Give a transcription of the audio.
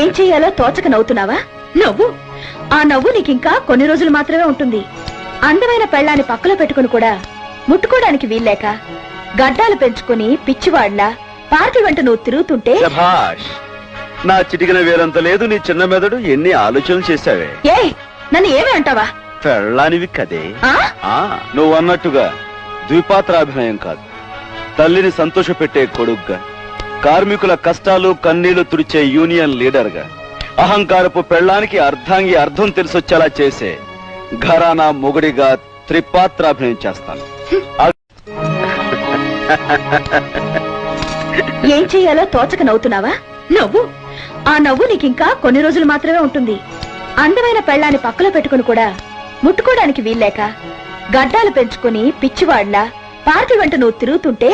ఏం చెయ్యాలో తోచక నవ్వుతున్నావా? నవ్వు. ఆ నవ్వు నీకింకా కొన్ని రోజులు మాత్రమే ఉంటుంది. అందమైన పెళ్ళాన్ని పక్కలో పెట్టుకుని కూడా ముట్టుకోవడానికి వీల్లేక గడ్డాలు పెంచుకుని పిచ్చివాడ్లా పార్టీ వెంట నువ్వు తిరుగుతుంటే నా చిటికిన వేరంత లేదు నీ చిన్న మెదడు. ఎన్ని ఆలోచనలు చేశావే. ఏ నన్ను ఏమి అంటావా? పెళ్ళానివి కదే. నువ్వు అన్నట్టుగా ద్విపాత్రాభినయం కాదు, తల్లిని సంతోష పెట్టే కొడుగ్గా, కార్మికుల కష్టాలు కన్నీళ్లు తుడిచే యూనియన్ లీడర్ గా, అహంకారపు పెళ్ళానికి అర్ధాంగి అర్థం తెలిసొచ్చేలా చేసే ఘరానా మొగుడిగా త్రిపాత్రాభినయం చేస్తాను. ఏం చెయ్యాలో తోచక నవ్వుతున్నావా? నవ్వు. ఆ నవ్వు నీకింకా కొన్ని రోజులు మాత్రమే ఉంటుంది. అందమైన పెళ్ళాన్ని పక్కలో పెట్టుకుని కూడా ముట్టుకోవడానికి వీల్లేక గడ్డాలు పెంచుకుని పిచ్చివాడ్లా పార్టీ వెంట నువ్వు తిరుగుతుంటే